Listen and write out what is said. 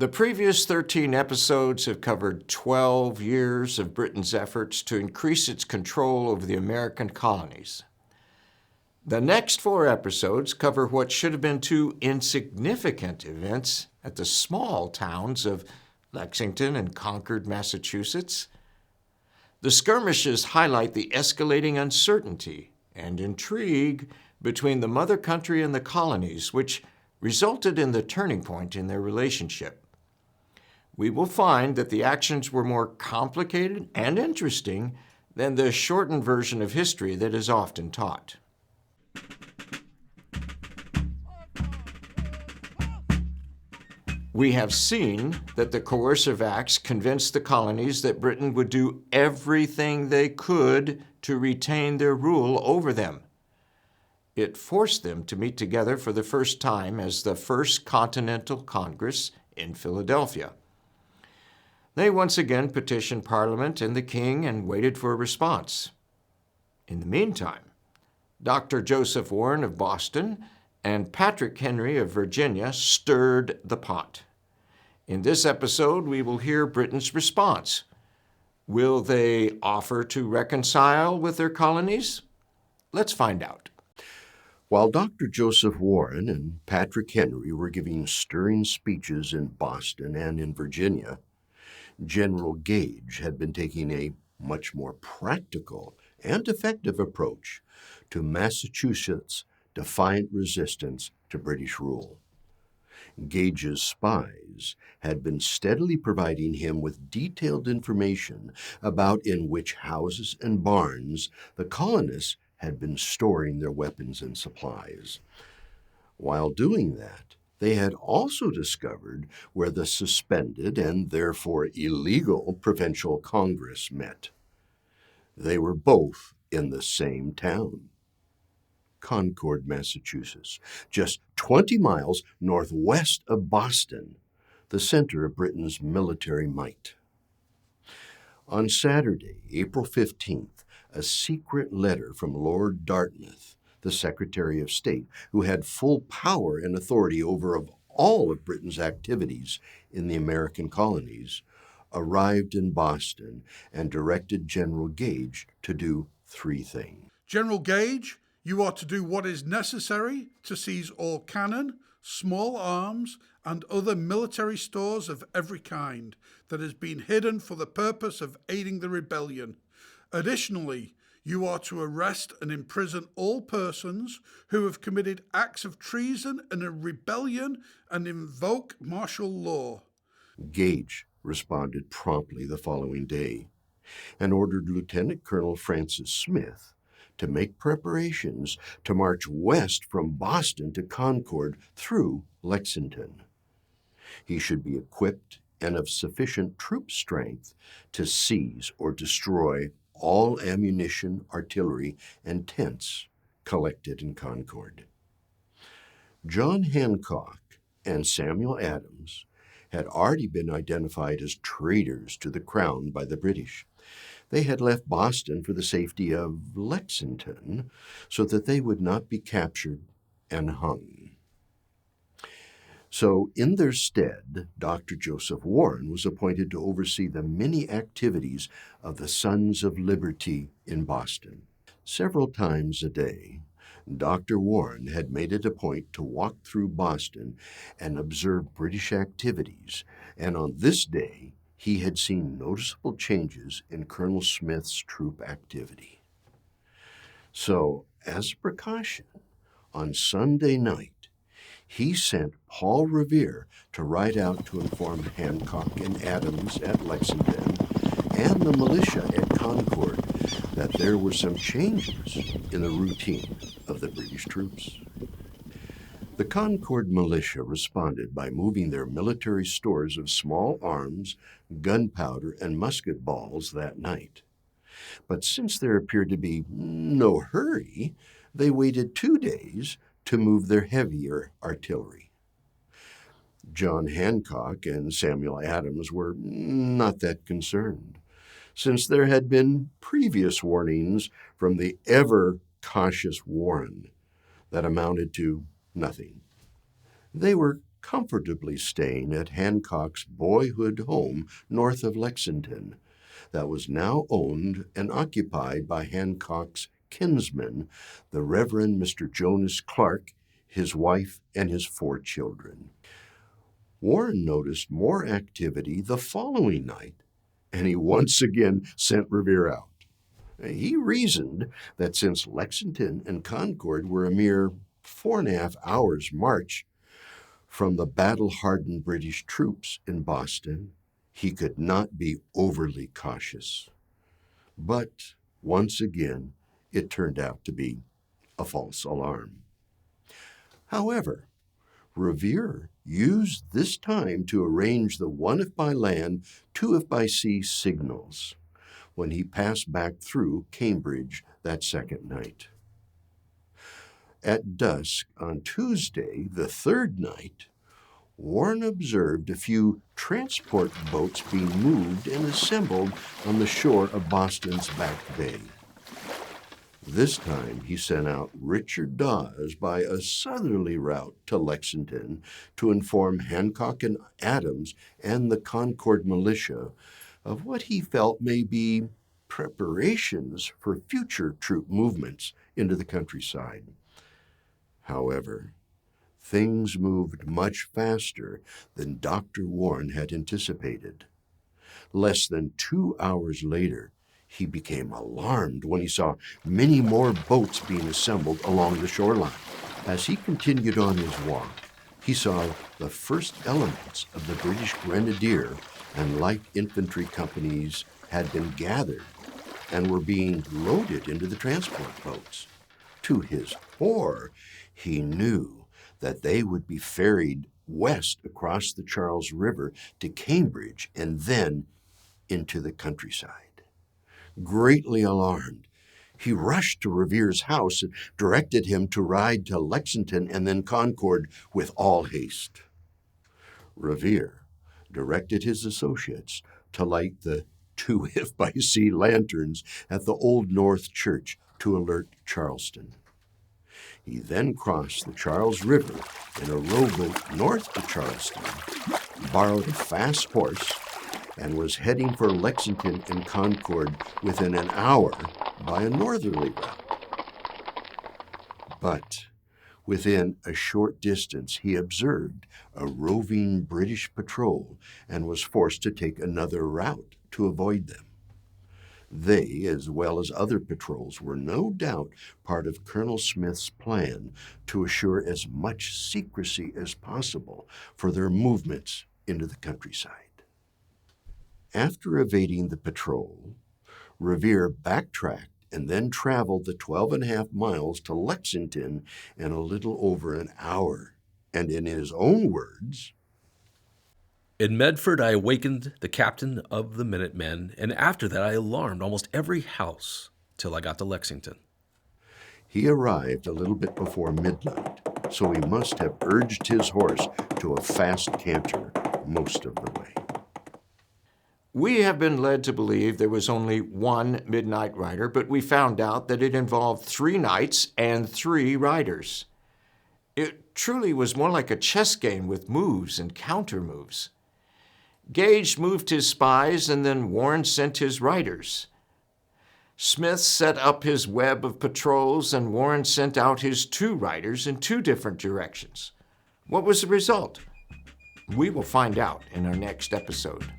The previous 13 episodes have covered 12 years of Britain's efforts to increase its control over the American colonies. The next 4 episodes cover what should have been 2 insignificant events at the small towns of Lexington and Concord, Massachusetts. The skirmishes highlight the escalating uncertainty and intrigue between the mother country and the colonies, which resulted in the turning point in their relationship. We will find that the actions were more complicated and interesting than the shortened version of history that is often taught. We have seen that the coercive acts convinced the colonies that Britain would do everything they could to retain their rule over them. It forced them to meet together for the first time as the First Continental Congress in Philadelphia. They once again petitioned Parliament and the King and waited for a response. In the meantime, Dr. Joseph Warren of Boston and Patrick Henry of Virginia stirred the pot. In this episode, we will hear Britain's response. Will they offer to reconcile with their colonies? Let's find out. While Dr. Joseph Warren and Patrick Henry were giving stirring speeches in Boston and in Virginia, General Gage had been taking a much more practical and effective approach to Massachusetts' defiant resistance to British rule. Gage's spies had been steadily providing him with detailed information about in which houses and barns the colonists had been storing their weapons and supplies. While doing that, they had also discovered where the suspended and therefore illegal Provincial Congress met. They were both in the same town, Concord, Massachusetts, just 20 miles northwest of Boston, the center of Britain's military might. On Saturday, April 15th, a secret letter from Lord Dartmouth, the Secretary of State, who had full power and authority over all of Britain's activities in the American colonies, arrived in Boston and directed General Gage to do 3 things. General Gage, you are to do what is necessary to seize all cannon, small arms, and other military stores of every kind that has been hidden for the purpose of aiding the rebellion. Additionally, you are to arrest and imprison all persons who have committed acts of treason and a rebellion and invoke martial law. Gage responded promptly the following day and ordered Lieutenant Colonel Francis Smith to make preparations to march west from Boston to Concord through Lexington. He should be equipped and of sufficient troop strength to seize or destroy all ammunition, artillery, and tents collected in Concord. John Hancock and Samuel Adams had already been identified as traitors to the crown by the British. They had left Boston for the safety of Lexington so that they would not be captured and hung. So, in their stead, Dr. Joseph Warren was appointed to oversee the many activities of the Sons of Liberty in Boston. Several times a day, Dr. Warren had made it a point to walk through Boston and observe British activities, and on this day, he had seen noticeable changes in Colonel Smith's troop activity. So, as a precaution, on Sunday night, he sent Paul Revere to ride out to inform Hancock and Adams at Lexington and the militia at Concord that there were some changes in the routine of the British troops. The Concord militia responded by moving their military stores of small arms, gunpowder, and musket balls that night. But since there appeared to be no hurry, they waited 2 days to move their heavier artillery. John Hancock and Samuel Adams were not that concerned, since there had been previous warnings from the ever-cautious Warren that amounted to nothing. They were comfortably staying at Hancock's boyhood home north of Lexington that was now owned and occupied by Hancock's kinsman, the Reverend Mr. Jonas Clark, his wife, and his 4 children. Warren noticed more activity the following night, and he once again sent Revere out. He reasoned that since Lexington and Concord were a mere 4.5 hours' march from the battle-hardened British troops in Boston, he could not be overly cautious. But once again, it turned out to be a false alarm. However, Revere used this time to arrange the 1 if by land, 2 if by sea signals when he passed back through Cambridge that second night. At dusk on Tuesday, the 3rd night, Warren observed a few transport boats being moved and assembled on the shore of Boston's Back Bay. This time he sent out Richard Dawes by a southerly route to Lexington to inform Hancock and Adams and the Concord militia of what he felt may be preparations for future troop movements into the countryside. However, things moved much faster than Dr. Warren had anticipated. Less than 2 hours later, he became alarmed when he saw many more boats being assembled along the shoreline. As he continued on his walk, he saw the first elements of the British Grenadier and Light Infantry companies had been gathered and were being loaded into the transport boats. To his horror, he knew that they would be ferried west across the Charles River to Cambridge and then into the countryside. Greatly alarmed, he rushed to Revere's house and directed him to ride to Lexington and then Concord with all haste. Revere directed his associates to light the 2 if by sea lanterns at the Old North Church to alert Charleston. He then crossed the Charles River in a rowboat north to Charleston, borrowed a fast horse, and was heading for Lexington and Concord within an hour by a northerly route. But within a short distance, he observed a roving British patrol and was forced to take another route to avoid them. They, as well as other patrols, were no doubt part of Colonel Smith's plan to assure as much secrecy as possible for their movements into the countryside. After evading the patrol, Revere backtracked and then traveled the 12.5 miles to Lexington in a little over an hour. And in his own words, "In Medford, I awakened the captain of the Minutemen, and after that I alarmed almost every house till I got to Lexington." he arrived a little bit before midnight, so he must have urged his horse to a fast canter most of the way. We have been led to believe there was only one midnight rider, but we found out that it involved 3 knights and 3 riders. It truly was more like a chess game with moves and counter moves. Gage moved his spies, and then Warren sent his riders. Smith set up his web of patrols, and Warren sent out his 2 riders in 2 different directions. What was the result? We will find out in our next episode.